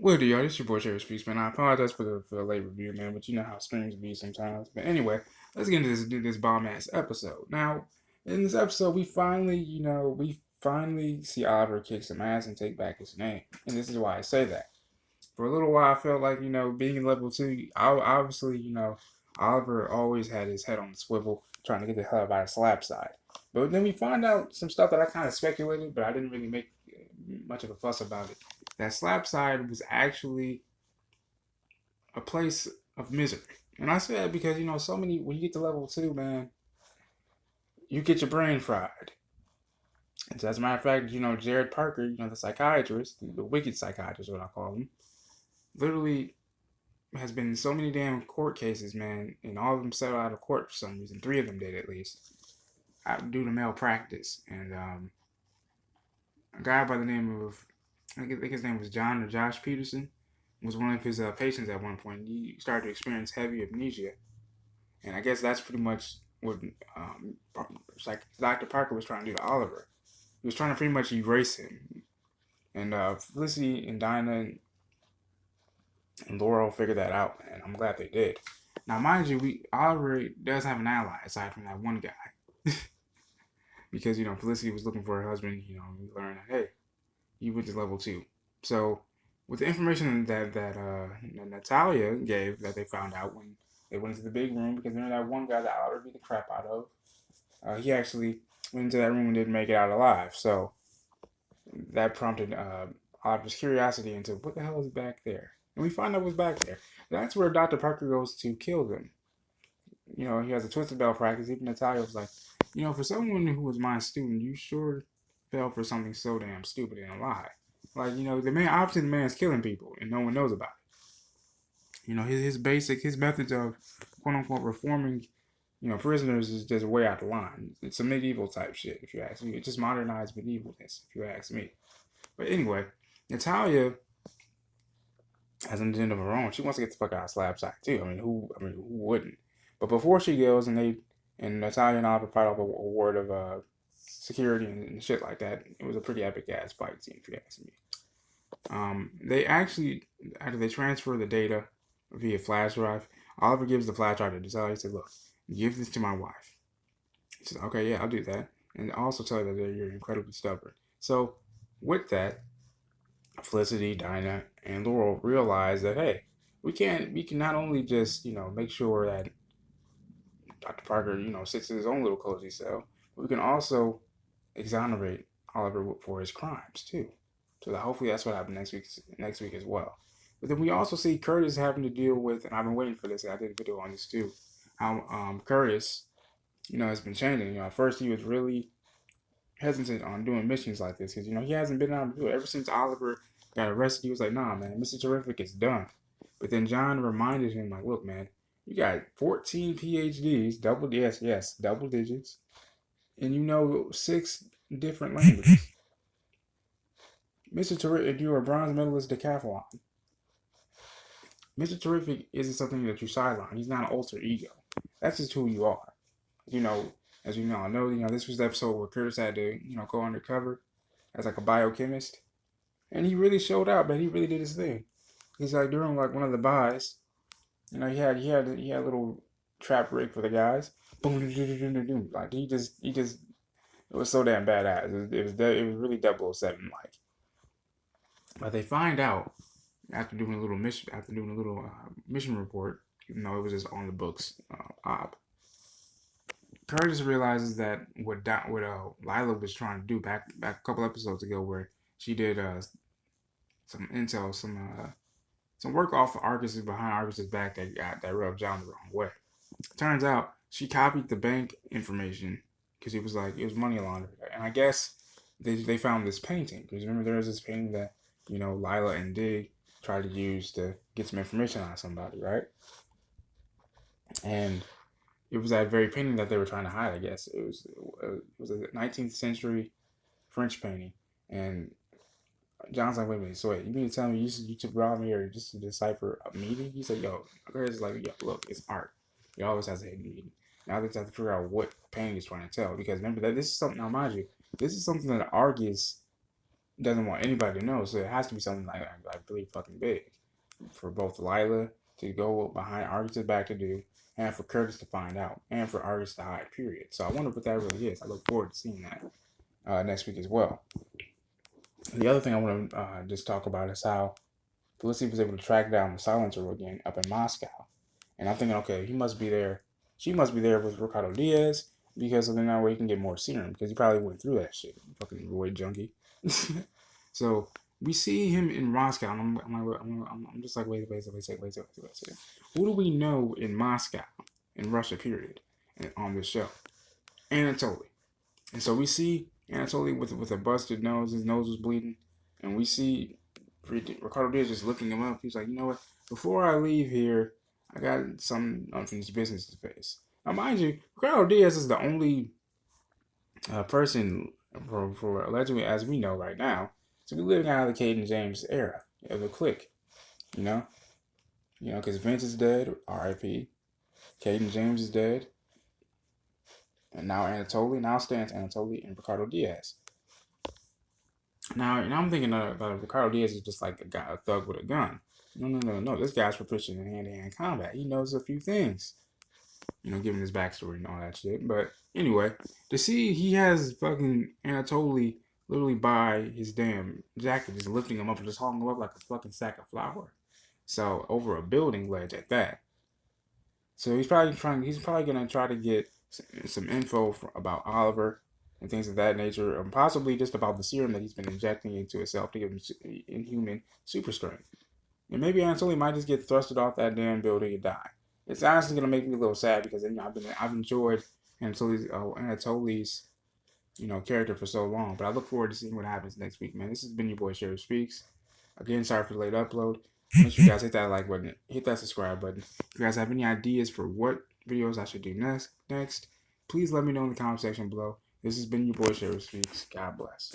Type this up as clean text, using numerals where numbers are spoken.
What do y'all? This your boy Cherry Speaks, man. I apologize for the late review, man, but you know how streams be sometimes. But anyway, let's get into this bomb ass episode. Now, in this episode, we finally see Oliver kick some ass and take back his name, and this is why I say that. For a little while, I felt like being in level two, obviously Oliver always had his head on the swivel, trying to get the hell out of Slab side. But then we find out some stuff that I kind of speculated, but I didn't really make much of a fuss about it. That Slab side was actually a place of misery. And I say that because, so many, when you get to level two, man, you get your brain fried. And so as a matter of fact, Jared Parker, the psychiatrist, the wicked psychiatrist, what I call him, literally has been in so many damn court cases, man, and all of them settled out of court for some reason. Three of them did at least, due to malpractice. And a guy by the name of, I think his name was John or Josh Peterson, was one of his patients at one point. He started to experience heavy amnesia. And I guess that's pretty much what like Dr. Parker was trying to do to Oliver. He was trying to pretty much erase him. And Felicity and Dinah and Laurel figured that out, and I'm glad they did. Now, mind you, Oliver does have an ally aside from that one guy, because Felicity was looking for her husband. We learned that hey, he went to level two. So with the information that Natalia gave that they found out when they went into the big room, because remember that one guy that Oliver beat the crap out of, he actually went into that room and didn't make it out alive. So that prompted Oliver's curiosity into what the hell is back there. And we find out what's back there. That's where Dr. Parker goes to kill them. He has a twisted bell practice. Even Natalia was like, for someone who was my student, you sure fell for something so damn stupid and a lie. Like, the man, obviously the man's killing people and no one knows about it. His methods of quote unquote reforming, prisoners is just way out the line. It's a medieval type shit, if you ask me. It's just modernized medievalness, if you ask me. But anyway, Natalia has an agenda of her own. She wants to get the fuck out of Slabside too. Who wouldn't? But before she goes and Natalia and Oliver fight off a word of security and shit like that, it was a pretty epic ass fight scene, if you ask me. They actually, after they transfer the data via flash drive, Oliver gives the flash drive to Natalia. He said, "Look, give this to my wife." He says, "Okay, yeah, I'll do that," and also tell her that you're incredibly stubborn. So, with that, Felicity, Dinah, and Laurel realize that hey, we can not only just make sure that Dr. Parker sits in his own little cozy cell, but we can also exonerate Oliver for his crimes too. So that hopefully that's what happens next week as well. But then we also see Curtis having to deal with, and I've been waiting for this. I did a video on this too. How Curtis, has been changing. At first he was really hesitant on doing missions like this because he hasn't been able to do it ever since Oliver got arrested. He was like, "Nah, man, Mr. Terrific is done." But then John reminded him, like, "Look, man, you got 14 PhDs, double digits, and six different languages. Mr. Terrific, you're a bronze medalist decathlon. Mr. Terrific isn't something that you sideline. He's not an alter ego. That's just who you are. You know, as you know, I know, this was the episode where Curtis had to, go undercover as like a biochemist. And he really showed out, man. He really did his thing. He's like during like one of the buys, he had a little trap rig for the guys. Boom, like he just it was so damn badass. It was really 007 like. But they find out after doing a little mission report, even though it was just on the books, op. Curtis realizes that what Lila was trying to do back a couple episodes ago, where she did some intel, some work off of Argus's behind Argus's back that rubbed John the wrong way. Turns out she copied the bank information because it was money laundering, and I guess they found this painting because remember there was this painting that Lila and Dig tried to use to get some information on somebody, right? And it was that very painting that they were trying to hide. I guess it was a 19th century French painting, and John's like, wait a minute, so wait, you mean to tell me you took Rob here just to decipher a meaning? He said, yo, Curtis like, yo, look, it's art. It always has a hidden meaning. Now they have to figure out what painting is trying to tell. Because remember that this is something, now mind you, this is something that Argus doesn't want anybody to know, so it has to be something like really fucking big for both Lila to go behind Argus' back to do, and for Curtis to find out, and for Argus to hide. Period. So I wonder what that really is. I look forward to seeing that next week as well. The other thing I want to just talk about is how Felicity was able to track down the Silencer again up in Moscow. And I'm thinking, okay, he must be there. She must be there with Ricardo Diaz because then that way he can get more serum because he probably went through that shit. Fucking roid junkie. So we see him in Moscow, and I'm just like, wait. Who do we know in Moscow, in Russia, period, and on this show? Anatoly. And so we see Anatoly with a busted nose. His nose was bleeding, and we see Ricardo Diaz just looking him up. He's like, you know what? Before I leave here, I got some unfinished business to face. Now, mind you, Ricardo Diaz is the only person for allegedly, as we know right now, to be living out of the Caden James era of the clique. You know, because Vince is dead, R.I.P. Caden James is dead, and now Anatoly. Now stands Anatoly and Ricardo Diaz. Now, and I'm thinking that Ricardo Diaz is just like a thug with a gun. No. This guy's proficient in hand-to-hand combat. He knows a few things. Given his backstory and all that shit. But anyway, to see he has fucking Anatoly literally by his damn jacket, just lifting him up and just hauling him up like a fucking sack of flour. So over a building ledge at that. So he's probably gonna try to get some info about Oliver and things of that nature, and possibly just about the serum that he's been injecting into himself to give him inhuman super strength. And maybe Anatoly might just get thrusted off that damn building and die. It's honestly gonna make me a little sad because I've enjoyed Anatoly's character for so long, but I look forward to seeing what happens next week, man. This has been your boy Sheriff Speaks. Again, sorry for the late upload. Make sure you guys hit that like button, hit that subscribe button. If you guys have any ideas for what videos I should do next, please let me know in the comment section below. This has been your boy Sheriff Speaks. God bless.